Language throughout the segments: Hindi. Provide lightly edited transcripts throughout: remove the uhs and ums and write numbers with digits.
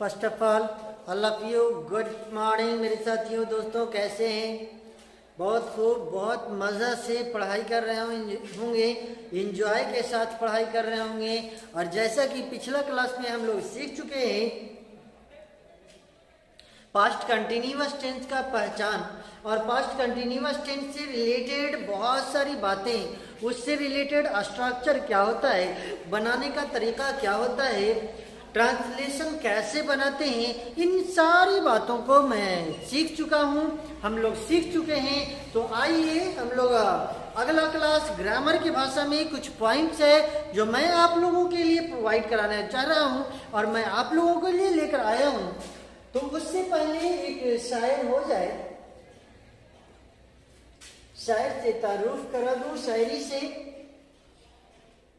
First of all of you good morning मेरे साथियों दोस्तों, कैसे हैं? बहुत खूब, बहुत मज़ा से पढ़ाई कर रहे होंगे, इंजॉय के साथ पढ़ाई कर रहे होंगे। और जैसा कि पिछला क्लास में हम लोग सीख चुके हैं, पास्ट कंटिन्यूअस टेंस का पहचान और पास्ट कंटिन्यूअस टेंस से रिलेटेड बहुत सारी बातें, उससे रिलेटेड स्ट्रक्चर क्या होता है, बनाने का तरीका क्या होता है, ट्रांसलेशन कैसे बनाते हैं, इन सारी बातों को मैं सीख चुका हूँ, हम लोग सीख चुके हैं। तो आइए हम लोग अगला क्लास ग्रामर की भाषा में कुछ पॉइंट्स है जो मैं आप लोगों के लिए प्रोवाइड कराना चाह रहा हूँ और मैं आप लोगों के लिए लेकर आया हूँ। तो उससे पहले एक शायर हो जाए, शायर से तारुफ करा दूं शायरी से।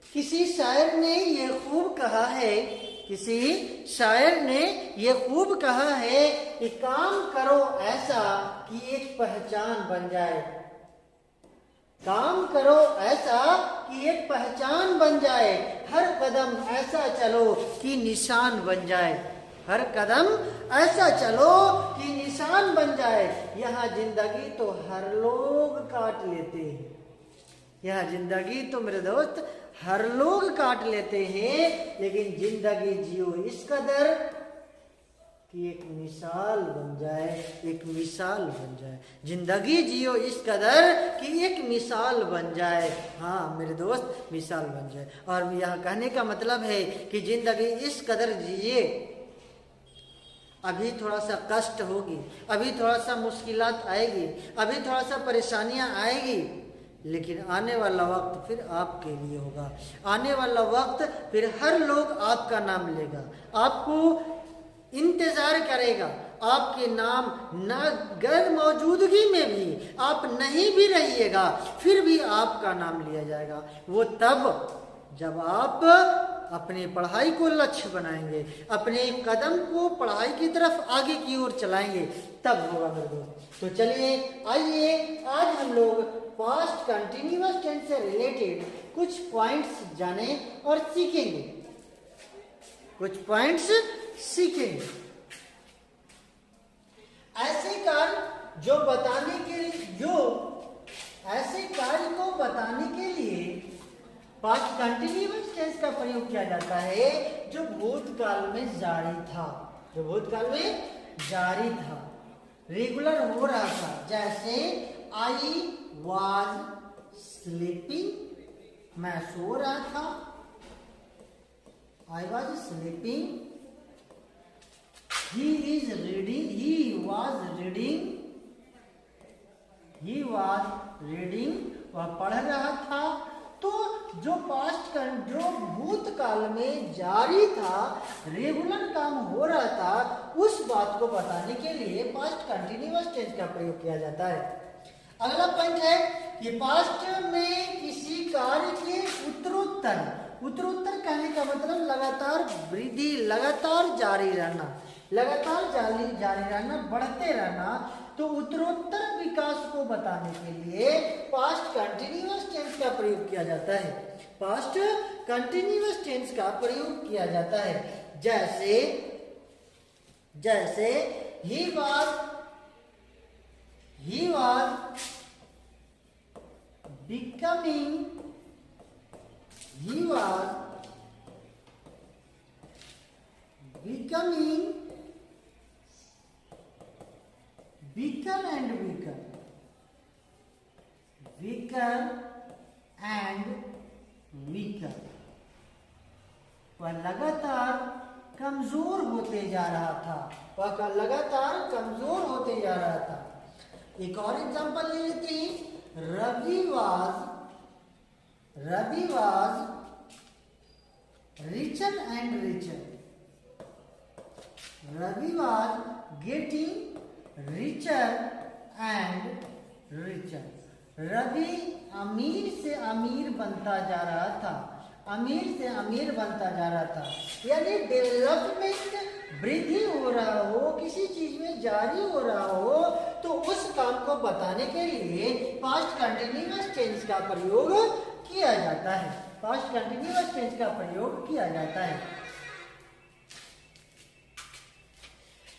किसी शायर ने ये खूब कहा है, किसी शायर ने ये खूब कहा है कि काम करो ऐसा कि एक पहचान बन जाए, काम करो ऐसा कि एक पहचान बन जाए, हर कदम ऐसा चलो कि निशान बन जाए, हर कदम ऐसा चलो कि निशान बन जाए। यहाँ जिंदगी तो हर लोग काट लेते हैं, यह जिंदगी तो मेरे दोस्त हर लोग काट लेते हैं, लेकिन जिंदगी जियो इस कदर कि एक मिसाल बन जाए, एक मिसाल बन जाए। जिंदगी जियो इस कदर कि एक मिसाल बन जाए। हाँ मेरे दोस्त, मिसाल बन जाए। और यह कहने का मतलब है कि जिंदगी इस कदर जिए, अभी थोड़ा सा कष्ट होगी, अभी थोड़ा सा मुश्किलात आएगी, अभी थोड़ा सा परेशानियां आएगी, लेकिन आने वाला वक्त फिर आपके लिए होगा। आने वाला वक्त फिर हर लोग आपका नाम लेगा, आपको इंतजार करेगा, आपके नाम न गैर मौजूदगी में भी आप नहीं भी रहिएगा, फिर भी आपका नाम लिया जाएगा। वो तब जब आप अपने पढ़ाई को लक्ष्य बनाएंगे, अपने कदम को पढ़ाई की तरफ आगे की ओर चलाएंगे, तब होगा मेरे दोस्त। तो चलिए आइए आज हम लोग पास्ट कंटिन्यूअस टेंस से रिलेटेड कुछ पॉइंट्स जाने और सीखेंगे, कुछ पॉइंट्स सीखेंगे। ऐसे कार्य जो बताने के लिए, जो ऐसे कार्य को बताने के लिए पास्ट कंटिन्यूअस टेंस का प्रयोग किया जाता है जो भूतकाल में जारी था, जो भूतकाल में जारी था, रेगुलर हो रहा था। जैसे आई वॉज स्लीपिंग, मैं सो रहा था, I was sleeping, he is reading, he was reading, he was reading, वह पढ़ रहा था। तो जो पास्ट जो भूतकाल में जारी था, रेगुलर काम हो रहा था, उस बात को बताने के लिए पास्ट कंटिन्यूअस टेंस का प्रयोग किया जाता है। अगला पॉइंट है कि पास्ट में किसी कार्य के उत्तरोत्तर, उत्तरोत्तर कहने का मतलब लगातार वृद्धि, लगातार जारी रहना, लगातार जारी रहना, बढ़ते रहना। तो उत्तरोत्तर विकास को बताने के लिए पास्ट कंटिन्यूअस टेंस का प्रयोग किया जाता है, पास्ट कंटिन्यूअस टेंस का प्रयोग किया जाता है। जैसे जैसे he was becoming, he was becoming weaker and weaker, weaker and weaker, वह लगातार कमजोर होते जा रहा था, वह लगातार कमजोर होते जा रहा था। एक और एग्जांपल ले लेते हैं। Ravi was richer and richer, Ravi was getting richer and richer, Ravi अमीर से अमीर बनता जा रहा था, अमीर से अमीर बनता जा रहा था। यानी डेवलपमेंट, वृद्धि हो रहा हो, किसी चीज में जारी हो रहा हो, तो उस काम को बताने के लिए पास्ट कंटिन्यूअस टेंस का प्रयोग किया जाता है, पास्ट कंटिन्यूअस टेंस का प्रयोग किया जाता है।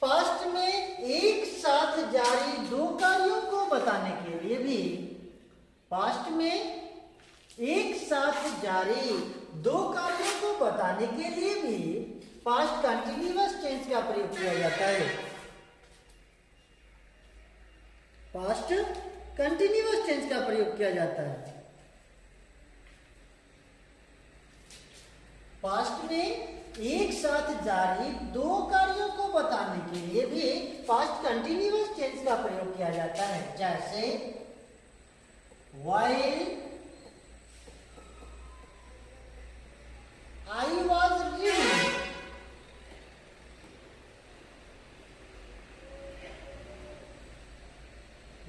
पास्ट में एक साथ जारी दो कार्यों को बताने के लिए भी, पास्ट में एक साथ जारी दो कार्यों को बताने के लिए भी पास्ट कंटिन्यूअस टेंस का प्रयोग किया जाता है। पास्ट कंटिन्यूअस टेंस का प्रयोग किया जाता है। पास्ट में एक साथ जारी दो कार्यों को बताने के लिए भी पास्ट कंटिन्यूअस टेंस का प्रयोग किया जाता है। जैसे while I was reading,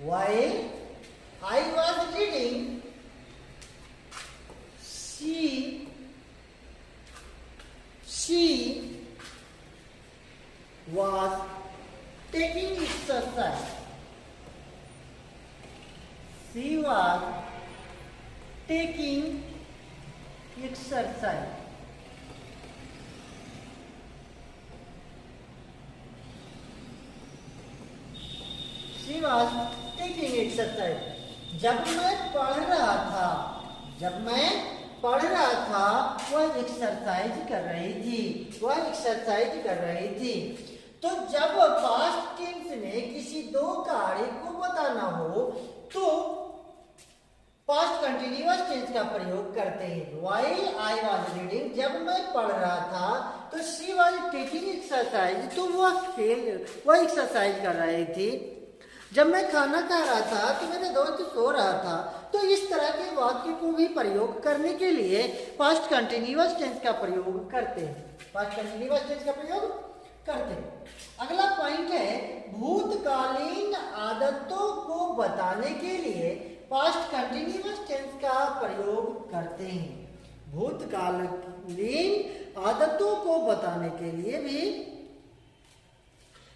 while I was reading, she was taking exercise. She was taking exercise. She was taking exercise. जब मैं पढ़ रहा था, जब मैं पढ़ रहा था वह एक्सरसाइज कर रही थी, वह एक्सरसाइज कर रही थी। तो जब पास्ट टेंस में किसी दो कार्य को बताना हो तो पास्ट कंटिन्यूअस टेंस का प्रयोग करते हैं। While I was reading, जब मैं पढ़ रहा था तो she was taking exercise, तो वह एक्सरसाइज कर रही थी। जब मैं खाना खा रहा था तो मेरा दोस्त सो रहा था। तो इस तरह के वाक्य को भी प्रयोग करने के लिए पास्ट कंटिन्यूअस टेंस का प्रयोग करते हैं, पास्ट कंटिन्यूअस टेंस का प्रयोग करते हैं। अगला पॉइंट है भूतकालीन आदतों को बताने के लिए पास्ट कंटिन्यूअस टेंस का प्रयोग करते हैं। भूतकालीन आदतों को बताने के लिए भी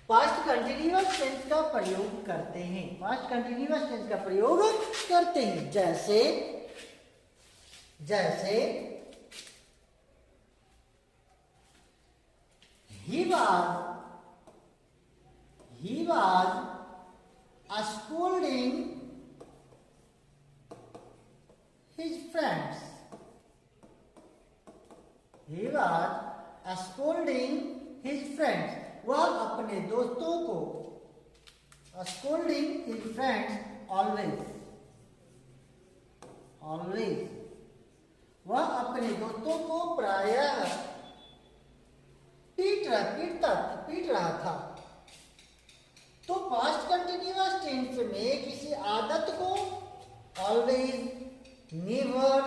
पास्ट कंटिन्यूअस टेंस का प्रयोग करते हैं, पास्ट कंटिन्यूअस टेंस का प्रयोग करते हैं। जैसे जैसे he was scolding his friends. He was scolding his friends. वह अपने दोस्तों को, scolding his friends always, always, वह अपने दोस्तों को प्रायः पीट रहा था। तो पास्ट कंटिन्यूअस टेंस में किसी आदत को ऑलवेज, नेवर,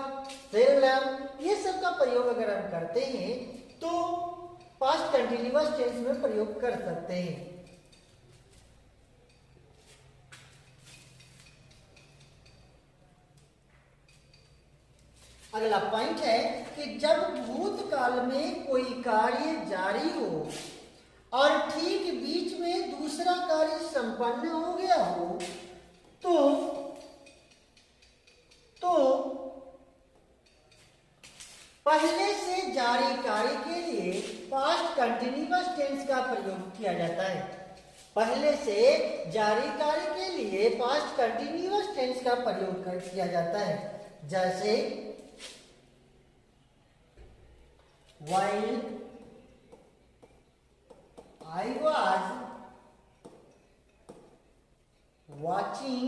सेल्डम ये सब का प्रयोग अगर हम करते हैं तो पास्ट कंटिन्यूअस टेंस में प्रयोग कर सकते हैं। अगला पॉइंट है कि जब भूतकाल में कोई कार्य जारी हो और ठीक बीच में दूसरा कार्य संपन्न हो गया हो तो पहले से जारी कार्य के लिए पास्ट कंटिन्यूअस टेंस का प्रयोग किया जाता है। पहले से जारी कार्य के लिए पास्ट कंटिन्यूअस टेंस का प्रयोग किया जाता है। जैसे while I was watching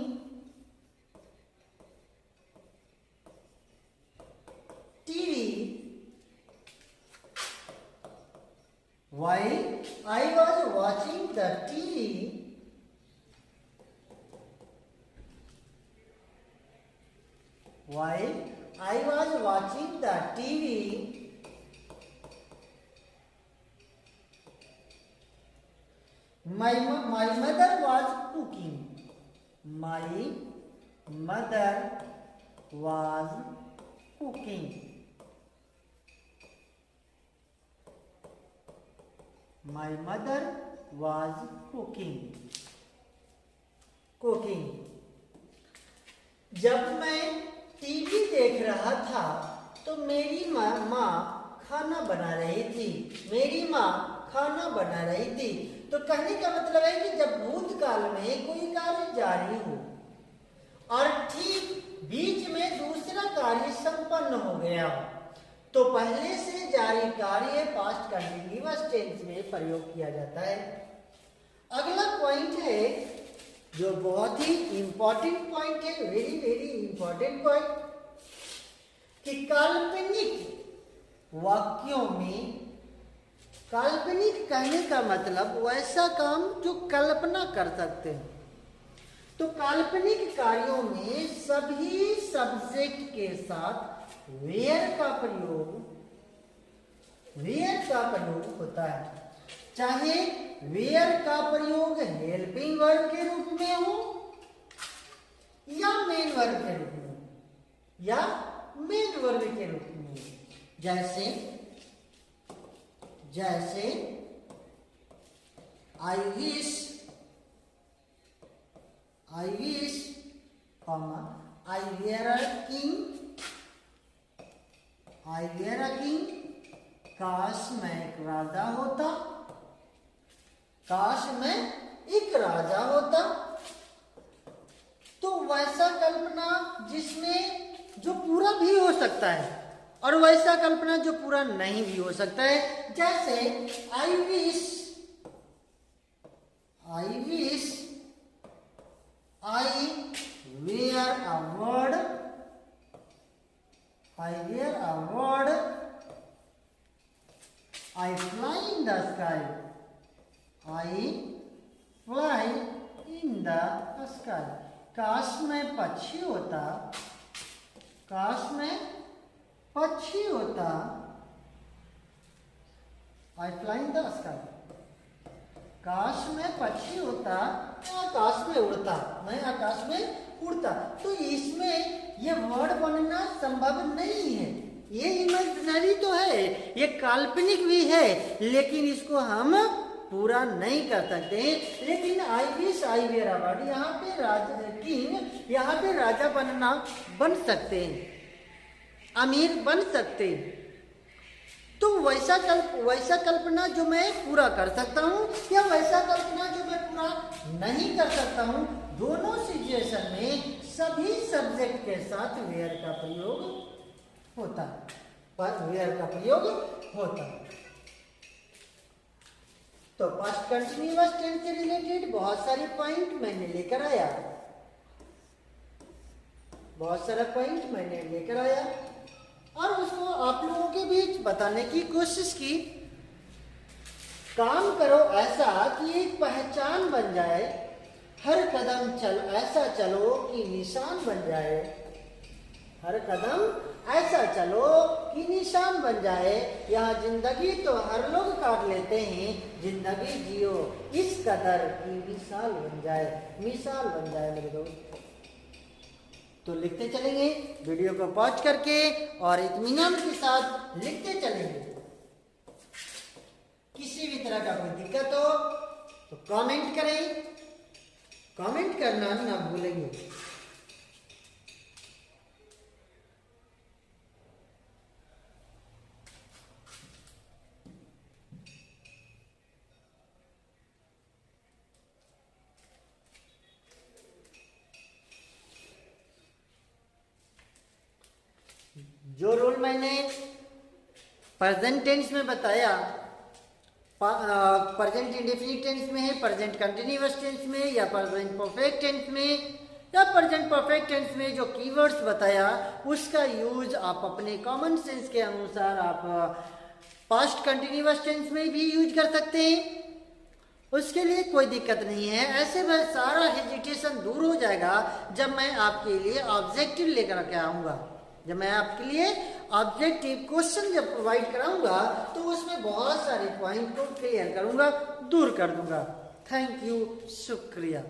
TV, while I was watching the TV, while I was watching the TV, my mother was cooking. My mother was cooking. My mother was cooking. Cooking. जब मैं टीवी देख रहा था तो मेरी माँ खाना बना रही थी। मेरी माँ खाना बना रही थी। तो कहने का मतलब है कि जब भूतकाल में कोई कार्य जारी हो और ठीक बीच में दूसरा कार्य संपन्न हो गया हो, तो पहले से जारी कार्य पास्ट कंटिन्यूअस टेंस में प्रयोग किया जाता है। अगला पॉइंट है जो बहुत ही इंपॉर्टेंट पॉइंट है, वेरी वेरी इंपॉर्टेंट पॉइंट, कि काल्पनिक वाक्यों में, काल्पनिक कहने का मतलब वैसा काम जो कल्पना कर सकते हैं। तो काल्पनिक कार्यों में सभी सब्जेक्ट के साथ वेयर का प्रयोग होता है, चाहे वेयर का प्रयोग हेल्पिंग वर्ब के रूप में हो या मेन वर्ब के रूप में हो, जैसे I wish, I were a king, काश मैं एक राजा होता, काश मैं एक राजा होता। तो वैसा कल्पना जिसमें जो पूरा भी हो सकता है और वैसा कल्पना जो पूरा नहीं भी हो सकता है, जैसे I wish I were a bird, I fly in the sky, काश मैं पक्षी होता, I fly in the sky, काश मैं पक्षी होता, मैं आकाश में उड़ता। तो इसमें ये वर्ड बनना संभव नहीं है, ये इमेजिनरी तो है, ये काल्पनिक भी है, लेकिन इसको हम पूरा नहीं कर सकते। लेकिन I wish I were a word, यहाँ पे राजा बन सकते हैं, अमीर बन सकते हैं। तो वैसा कल्पना जो मैं पूरा कर सकता हूँ या वैसा कल्पना जो मैं पूरा नहीं कर सकता हूँ, दोनों सिचुएशन में सभी सब्जेक्ट के साथ वेयर का प्रयोग होता है। तो पास्ट कंटिन्यूअस टेंस से रिलेटेड बहुत सारे पॉइंट मैंने लेकर आया और उसको आप लोगों के बीच बताने की कोशिश की। काम करो ऐसा कि एक पहचान बन जाए, हर कदम ऐसा चलो कि निशान बन जाए, हर कदम ऐसा चलो कि निशान बन जाए। यहाँ जिंदगी तो हर लोग काट लेते हैं, जिंदगी जियो इस कदर की मिसाल बन जाए मेरे दोस्त। तो लिखते चलेंगे, वीडियो को पॉज करके और इत्मीनान के साथ लिखते चलेंगे। किसी भी तरह का कोई दिक्कत हो तो कमेंट करें, कमेंट करना ना भूलेंगे। जो रूल मैंने प्रेजेंट टेंस में बताया, प्रेजेंट इंडेफिनिट टेंस में है, प्रेजेंट कंटिन्यूअस टेंस में या प्रेजेंट परफेक्ट टेंस में या प्रेजेंट परफेक्ट टेंस में जो कीवर्ड्स बताया, उसका यूज आप अपने कॉमन सेंस के अनुसार आप पास्ट कंटिन्यूअस टेंस में भी यूज कर सकते हैं। उसके लिए कोई दिक्कत नहीं है। ऐसे में सारा हेजिटेशन दूर हो जाएगा जब मैं आपके लिए ऑब्जेक्टिव लेकर के आऊँगा, जब मैं आपके लिए ऑब्जेक्टिव क्वेश्चन जब प्रोवाइड कराऊंगा तो उसमें बहुत सारे पॉइंट को क्लियर करूंगा, दूर कर दूंगा। थैंक यू, शुक्रिया।